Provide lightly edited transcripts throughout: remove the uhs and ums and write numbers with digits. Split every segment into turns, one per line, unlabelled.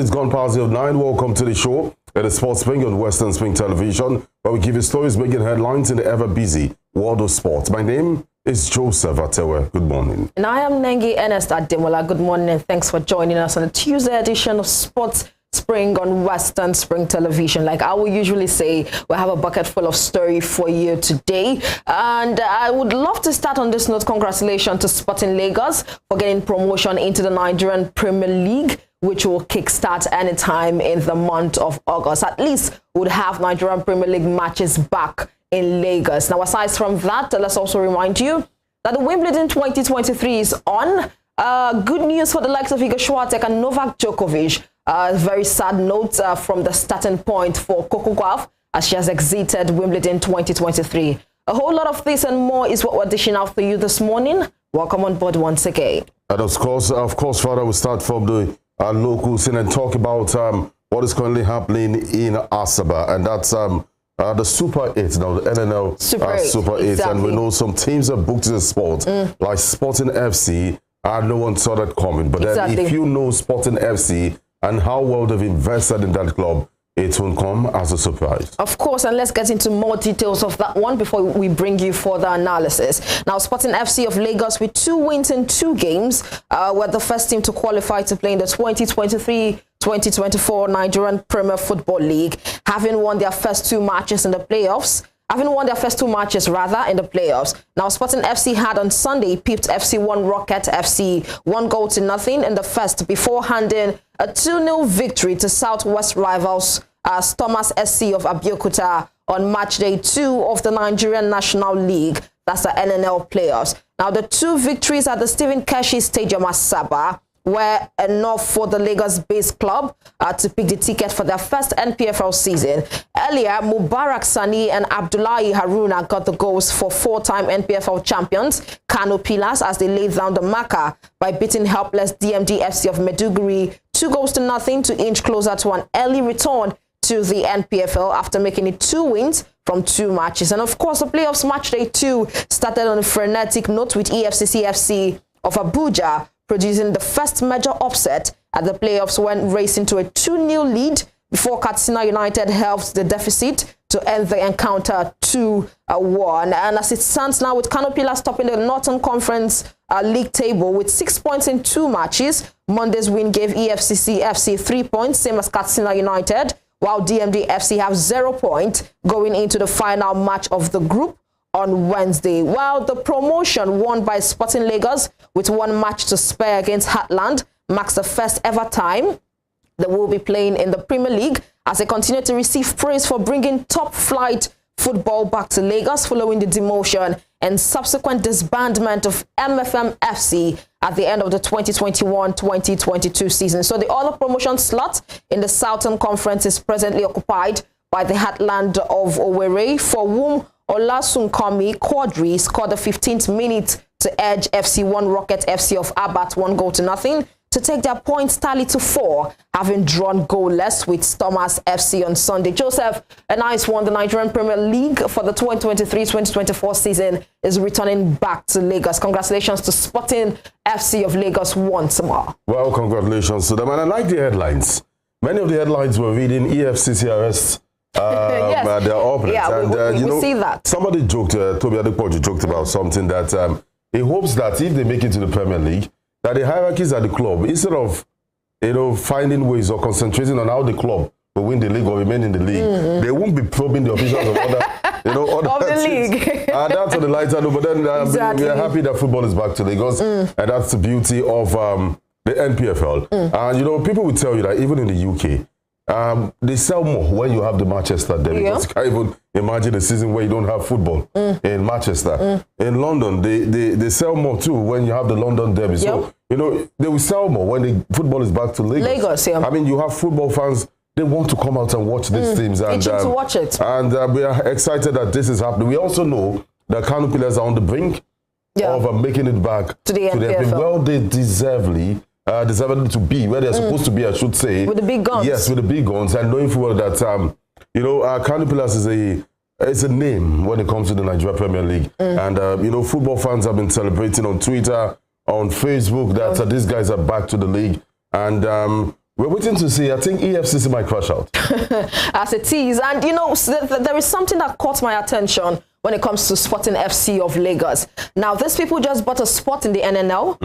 It's gone past 9. Welcome to the show at the Sports Spring on Western Spring Television, where we give you stories making headlines in the ever-busy world of sports. My name is Joseph ATEWE. Good morning.
And I am NENGI ERNEST ADEMOLA. Good morning and thanks for joining us on the Tuesday edition of Sports Spring on Western Spring Television. Like I will usually say, we have a bucket full of story for you today. And I would love to start on this note. Congratulations to Sporting Lagos for getting promotion into the Nigerian Premier League, which will kickstart anytime in the month of August. At least we'll have Nigerian Premier League matches back in Lagos. Now, aside from that, let's also remind you that the Wimbledon 2023 is on. Good news for the likes of Iga Swiatek and Novak Djokovic. Very sad note from the starting point for Coco Gauff as she has exited Wimbledon 2023. A whole lot of this and more is what we're dishing out for you this morning. Welcome on board once again. And
of course, Father, we'll start from the local scene and talk about what is currently happening in Asaba, and that's the Super 8 now, the NNL Super 8, exactly. And we know some teams are booked in the sport, like Sporting FC, and no one saw that coming. But then if you know Sporting FC and how well they've invested in that club, it won't come as a surprise. Of
course, and let's get into more details of that one before we bring you further analysis. Now, Sporting FC of Lagos with 2 wins in 2 games were the first team to qualify to play in the 2023-2024 Nigerian Premier Football League, having won their first 2 matches in the playoffs. In the playoffs. Now, Sporting FC had on Sunday pipped FC1 Rocket FC 1-0 in the first before handing a 2-0 victory to Southwest rivals Thomas SC of Abeokuta on match day 2 of the Nigerian National League. That's the NNL playoffs. Now, the 2 victories at the Stephen Keshi Stadium Asaba were enough for the Lagos-based club to pick the ticket for their first NPFL season. Earlier, Mubarak Sani and Abdullahi Haruna got the goals for 4-time NPFL champions Kano Pillars as they laid down the marker by beating helpless DMD FC of Maiduguri 2-0 to inch closer to an early return to the NPFL after making it 2 wins from 2 matches. And of course, the playoffs match day 2 started on a frenetic note with EFCC FC of Abuja producing the first major upset at the playoffs when racing to a 2-0 lead before Katsina United helped the deficit to end the encounter 2-1. And as it stands now, with Kano Pillars topping the Northern Conference League table with 6 points in 2 matches, Monday's win gave EFCC FC 3 points, same as Katsina United, while DMD FC have 0 points going into the final match of the group on Wednesday. While the promotion won by Sporting Lagos with 1 match to spare against Heartland marks the first ever time they will be playing in the Premier League as they continue to receive praise for bringing top flight football back to Lagos following the demotion and subsequent disbandment of MFM FC at the end of the 2021-2022 season. So the other promotion slot in the Southern Conference is presently occupied by the Heartland of Owerri, for whom Olasunkomi Quadri scored the 15th minute to edge FC1 Rocket FC of Abat 1-0 to take their points tally to 4, having drawn goalless with Thomas FC on Sunday. Joseph, a nice one. The Nigerian Premier League for the 2023-2024 season is returning back to Lagos. Congratulations to Sporting FC of Lagos once more.
Well, congratulations to them. And I like the headlines. Many of the headlines were reading EFCC arrests.
Yes.
Their opponents.
Yeah,
and
we see that.
Somebody joked, Toby Adepoju joked about something that he hopes that if they make it to the Premier League, that the hierarchies at the club, instead of finding ways or concentrating on how the club will win the league or remain in the league, they won't be probing the officials of other
other league.
That's on the lighter note. But then we are happy that football is back to Lagos, and that's the beauty of the NPFL. And people will tell you that even in the UK, they sell more when you have the Manchester derby. Because you can't even imagine a season where you don't have football in Manchester. In London, they sell more too when you have the London derby. So, they will sell more when the football is back to Lagos. I mean, you have football fans, they want to come out and watch these teams. And
to watch it.
And we are excited that this is happening. We also know that Kano Pillars are on the brink of making it back
to the NPFL.
Well, they deservedly to be where they're supposed to be, I should say.
With the big guns.
Yes, with the big guns. And knowing full well that, Kano Pillars is a name when it comes to the Nigeria Premier League. And, football fans have been celebrating on Twitter, on Facebook, that these guys are back to the league. And We're waiting to see. I think EFCC might crash out.
As it is. And, you know, there is something that caught my attention when it comes to Sporting FC of Lagos. Now, these people just bought a spot in the NNL.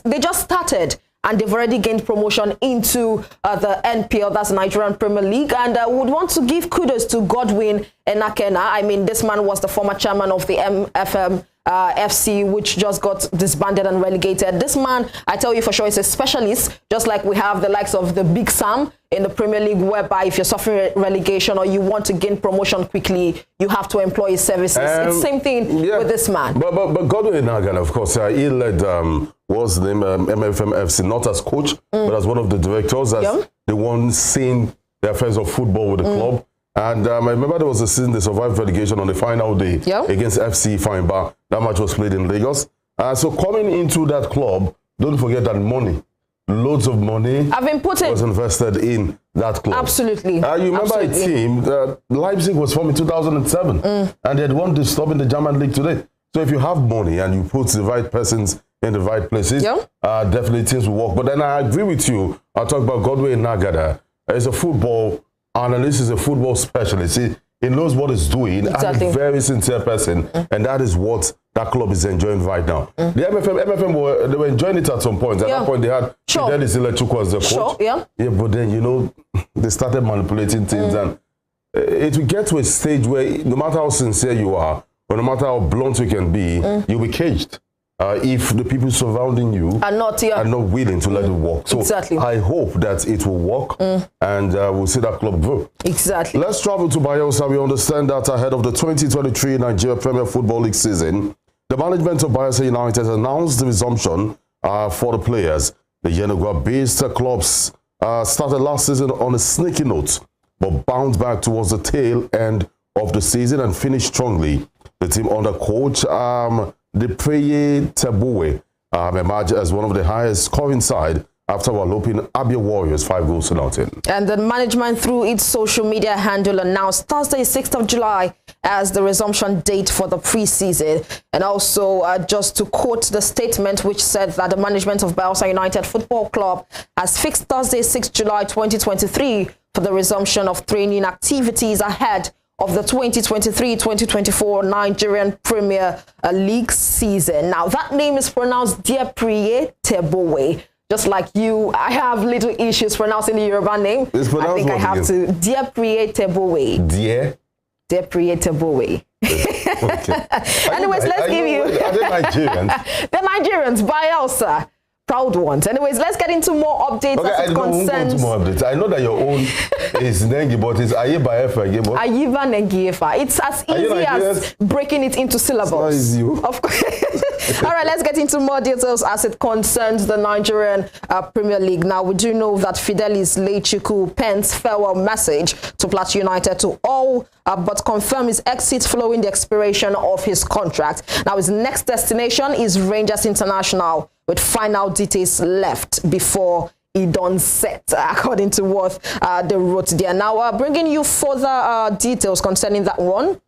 They just started. And they've already gained promotion into the NPL, that's Nigerian Premier League. And would want to give kudos to Godwin Enakena. I mean, this man was the former chairman of the MFM FC, which just got disbanded and relegated. This man, I tell you for sure, is a specialist, just like we have the likes of the Big Sam in the Premier League, whereby if you're suffering relegation or you want to gain promotion quickly, you have to employ his services. It's the same thing with this man. But
Godwin Enakena, of course, he led, what's the name, MFM FC, not as coach, but as one of the directors, as the one seeing the affairs of football with the club. And I remember there was a season they survived relegation on the final day against FC Feinbar. That match was played in Lagos. So coming into that club, don't forget that money, loads of money was invested in that club.
Absolutely.
You remember a team, Leipzig was formed in 2007, and they had won the stop in the German league today. So if you have money and you put the right persons in the right places, definitely things will work. But then I agree with you. I'll talk about Godwin Enakena. He's a football analyst, is a football specialist. He knows what he's doing.
Exactly.
And a very sincere person. And that is what that club is enjoying right now. The MFM they were enjoying it at some point. At that point, they had Fidelis Ilechukwu as the coach. Yeah, but then, you know, they started manipulating things. And it will get to a stage where no matter how sincere you are, or no matter how blunt you can be, you'll be caged. If the people surrounding you are not willing to let it work. So I hope that it will work and we'll see that club grow.
Exactly.
Let's travel to Bayelsa. We understand that ahead of the 2023 Nigeria Premier Football League season, the management of Bayelsa United has announced the resumption for the players. The Yenagoa-based clubs started last season on a sneaky note, but bounced back towards the tail end of the season and finished strongly. The team under coach ATEWE emerged as one of the highest scoring side after walloping Abia Warriors 5-0.
And the management, through its social media handle, announced Thursday, 6th of July as the resumption date for the preseason. And also, just to quote the statement, which said that the management of Bayelsa United Football Club has fixed Thursday, 6th July 2023 for the resumption of training activities ahead of the 2023-2024 Nigerian Premier League season. Now, that name is pronounced Dieprie Tebowe. Just like you, I have little issues pronouncing the Yoruba name. I think I have to. Dieprie Tebowe. Dieprie Tebowe. Okay. Anyways, let's give you...
Are they Nigerians?
The Nigerians, Bayelsa. Proud ones. Anyways, let's get into more updates as it concerns.
More updates. I know that your own is NENGI, but it's Ayiba Efa again.
Ayiba NENGI Efa. It's as easy as breaking it into syllables. Of course. All right, let's get into more details as it concerns the Nigerian Premier League. Now, we do know that Fidelis Ilechukwu pens farewell message to Plateau United to all but confirm his exit following the expiration of his contract. Now, his next destination is Rangers International, with final details left before he done set, according to what they wrote there. Now, bringing you further details concerning that one.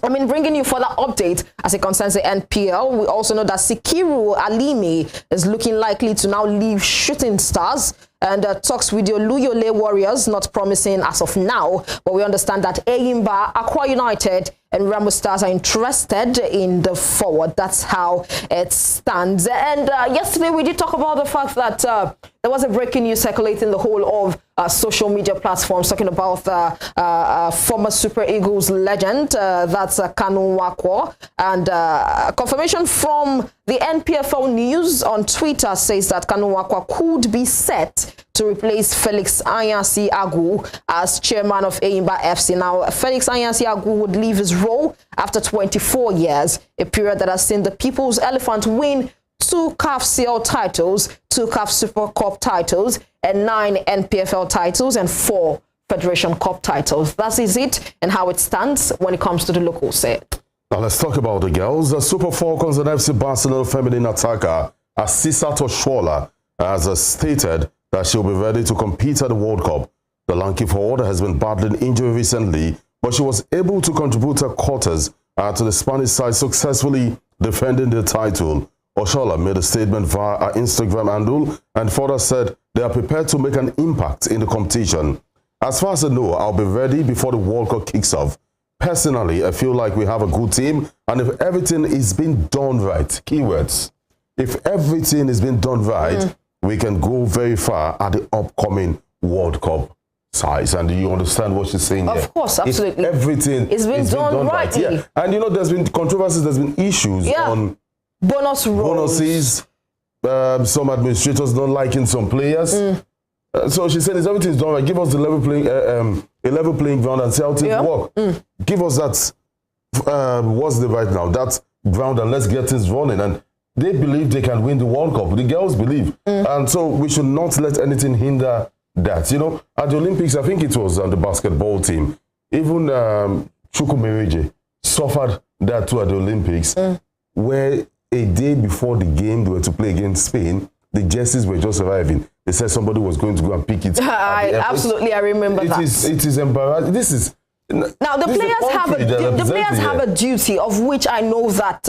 Bringing you further update as it concerns the NPL. We also know that Sikiru Alimi is looking likely to now leave Shooting Stars, and talks with the Oluyole Warriors not promising as of now, but we understand that Eyimba, Akwa United and Remo Stars are interested in the forward. That's how it stands. And yesterday we did talk about the fact that there was a breaking news circulating the whole of social media platforms, talking about former Super Eagles legend, that's Kanu Nwankwo. And confirmation from the NPFL News on Twitter says that Kanu Nwankwo could be set to replace Felix Anyansi Agu as chairman of Eyimba FC. Now, Felix Anyansi Agu would leave his role after 24 years, a period that has seen the People's Elephant win 2 CAF CL titles, 2 CAF Super Cup titles, and 9 NPFL titles, and 4 Federation Cup titles. That is it and how it stands when it comes to the local set.
Now let's talk about the girls. The Super Falcons and FC Barcelona feminine attacker Asisat Oshoala has stated that she'll be ready to compete at the World Cup. The lanky forward has been battling injury recently, but she was able to contribute her quarters to the Spanish side, successfully defending the title Oshola made a statement via her Instagram handle and further said they are prepared to make an impact in the competition. As far as I know, I'll be ready before the World Cup kicks off. Personally, I feel like we have a good team, and if everything is being done right, keywords, if everything is being done right, we can go very far at the upcoming World Cup size. And you understand what she's saying here? Of
course, absolutely.
If everything
is being done right.
Yeah. And you know, there's been controversies, there's been issues on bonuses, some administrators not liking some players. So she said, if everything's done right, give us the level playing ground and see how things work. Give us that, what's the right now, that ground, and let's get things running. And they believe they can win the World Cup. The girls believe. And so we should not let anything hinder that. You know, at the Olympics, I think it was the basketball team, even Chukwumerije suffered that too at the Olympics, where a day before the game they were to play against Spain, the jerseys were just arriving. They said somebody was going to go and pick it.
I remember that.
It is embarrassing. This is
now the players have a duty of which I know that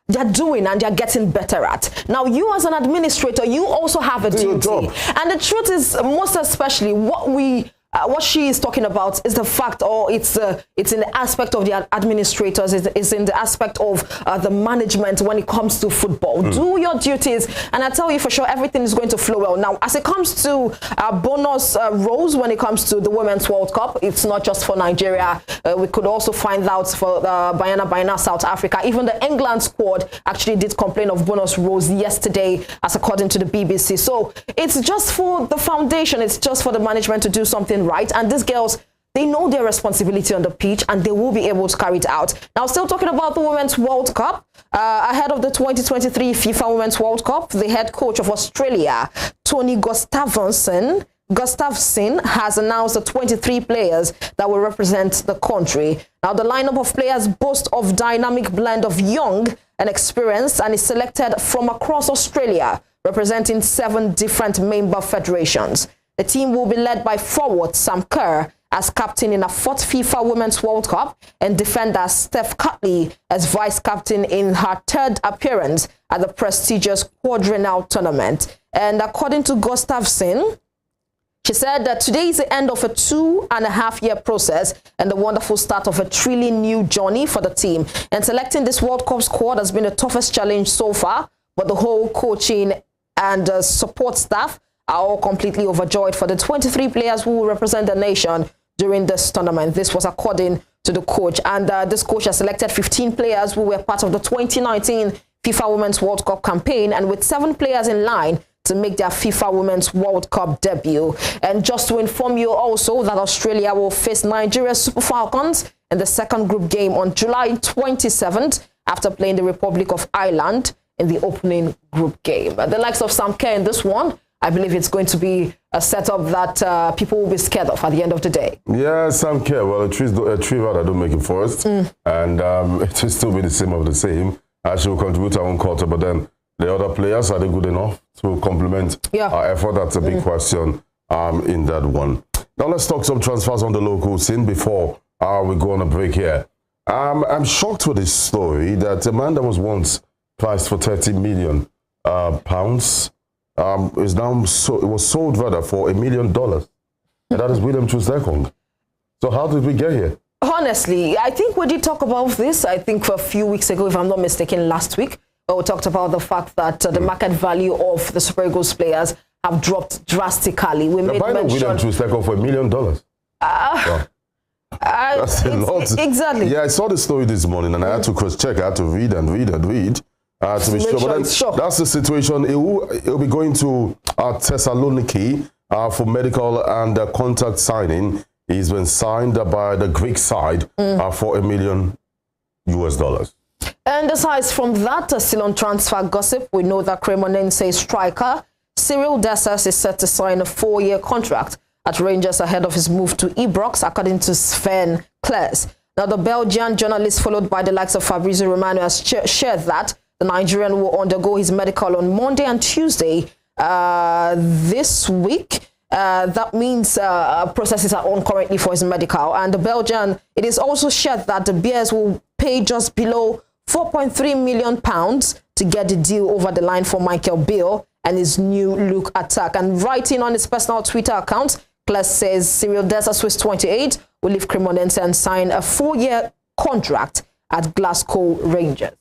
they're doing and they're getting better at. Now, you as an administrator, you also have a duty. And the truth is, most especially, what she is talking about is the fact, or it's in the aspect of the administrators, it's in the aspect of the management when it comes to football. Do your duties, and I tell you for sure, everything is going to flow well. Now, as it comes to bonus roles, when it comes to the Women's World Cup, it's not just for Nigeria. We could also find out for Bayana, South Africa. Even the England squad actually did complain of bonus roles yesterday, as according to the BBC. So it's just for the foundation, it's just for the management to do something right, and these girls, they know their responsibility on the pitch and they will be able to carry it out. Now, still talking about the Women's World Cup, ahead of the 2023 FIFA Women's World Cup, the head coach of Australia, Tony Gustafsson, has announced the 23 players that will represent the country. Now, the lineup of players boasts of dynamic blend of young and experienced, and is selected from across Australia, representing 7 different member federations. The team will be led by forward Sam Kerr as captain in a 4th FIFA Women's World Cup, and defender Steph Cutley as vice-captain in her 3rd appearance at the prestigious quadrennial tournament. And according to Gustafsson, she said that today is the end of a 2.5-year process and the wonderful start of a truly new journey for the team. And selecting this World Cup squad has been the toughest challenge so far, but the whole coaching and support staff are all completely overjoyed for the 23 players who will represent the nation during this tournament. This was according to the coach. And this coach has selected 15 players who were part of the 2019 FIFA Women's World Cup campaign, and with 7 players in line to make their FIFA Women's World Cup debut. And just to inform you also that Australia will face Nigeria's Super Falcons in the 2nd group game on July 27th after playing the Republic of Ireland in the opening group game. The likes of Sam Kerr in this one, I believe it's going to be a setup that people will be scared of at the end of the day. Yeah,
Sam Kerr, well, a tree that don't make it forest, and it will still be the same of the same. She will contribute her own quarter, but then the other players, are they good enough to complement our effort? That's a big question in that one. Now let's talk some transfers on the local scene before we go on a break here. I'm shocked with this story that a man that was once priced for £30 million is now it was sold rather for $1 million, and that is William Troost-Ekong. So how did we get here?
Honestly, I think we did talk about this. I think for a few weeks ago, if I'm not mistaken, last week, we talked about the fact that the market value of the Super Eagles players have dropped drastically. We made mention
William Troost-Ekong for $1 million. Wow. That's a lot.
Exactly.
Yeah, I saw the story this morning, and I had to cross-check. I had to read and read and read. To be sure. But then, that's the situation. He'll be going to Thessaloniki for medical and contract signing. He's been signed by the Greek side for $1 million.
And aside from that, still on transfer gossip, we know that Cremonense striker Cyril Dessers is set to sign a 4-year contract at Rangers ahead of his move to Ibrox, according to Sven Kles. Now, the Belgian journalist, followed by the likes of Fabrizio Romano, has shared that the Nigerian will undergo his medical on Monday and Tuesday this week. That means processes are on currently for his medical. And the Belgian, it is also shared that the Bears will pay just below £4.3 million to get the deal over the line for Michael Beale and his new look attack. And writing on his personal Twitter account, Claire says Cyril Dessa, Swiss 28, will leave Cremonense and sign a 4-year contract at Glasgow Rangers.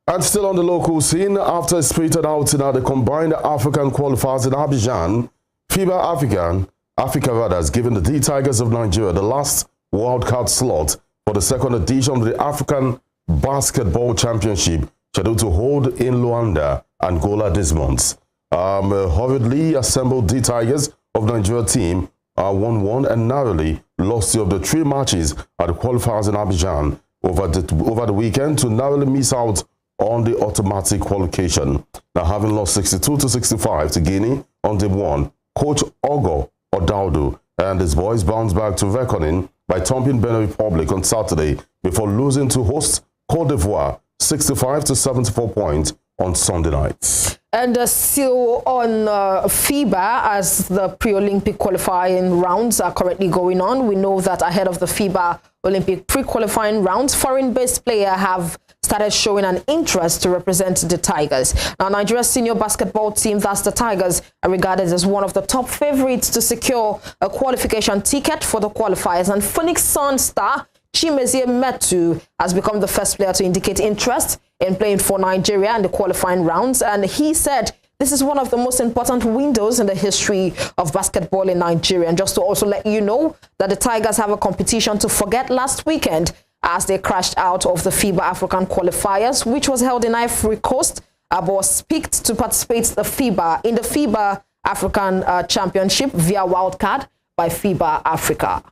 And still on the local scene, after a spirited outing at the combined African qualifiers in Abidjan, FIBA Africa has given the D Tigers of Nigeria the last wildcard slot for the second edition of the African Basketball Championship, scheduled to hold in Luanda, Angola this month. A hurriedly assembled D Tigers of Nigeria team 1-1 and narrowly lost 2 of the 3 matches at the qualifiers in Abidjan over the weekend to narrowly miss out on the automatic qualification. Now, having lost 62-65 to Guinea on day 1, Coach Ogo Odaudu and his boys bounced back to reckoning by thumping Benin Republic on Saturday before losing to host Côte d'Ivoire 65-74 points on Sunday night.
And still on FIBA, as the pre-Olympic qualifying rounds are currently going on, we know that ahead of the FIBA Olympic pre-qualifying rounds, foreign-based players have started showing an interest to represent the Tigers. Now, Nigeria's senior basketball team, that's the Tigers, are regarded as one of the top favorites to secure a qualification ticket for the qualifiers. And Phoenix Suns star Chimezie Metu has become the first player to indicate interest in playing for Nigeria in the qualifying rounds. And he said this is one of the most important windows in the history of basketball in Nigeria. And just to also let you know that the Tigers have a competition to forget last weekend as they crashed out of the FIBA African qualifiers, which was held in Ivory Coast, but was picked to participate in the FIBA African Championship via wildcard by FIBA Africa.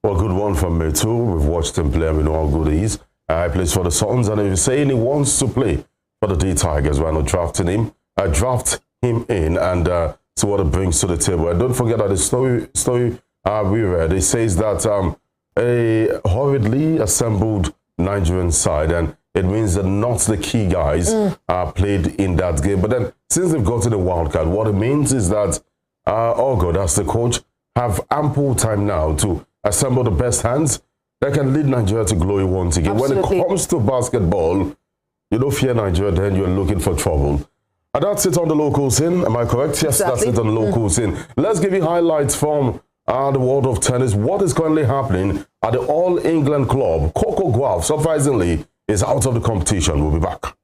Well, good one from me too. We've watched him play and we know how good he is. He plays for the Suns, and if you're saying he wants to play for the D Tigers, why not draft him in and see what it brings to the table. And don't forget that the story we read, it says that a hurriedly assembled Nigerian side, and it means that not the key guys played in that game. But then, since they've gotten a wild card, what it means is that Ogo, that's the coach, have ample time now to assemble the best hands that can lead Nigeria to glory once again.
Absolutely.
When it comes to basketball, you don't fear Nigeria, then you're looking for trouble. And that's it on the local scene. Am I correct? Yes,
exactly.
That's it on the local scene. Let's give you highlights from the world of tennis. What is currently happening at the All England club? Coco Gauff, surprisingly, is out of the competition. We'll be back.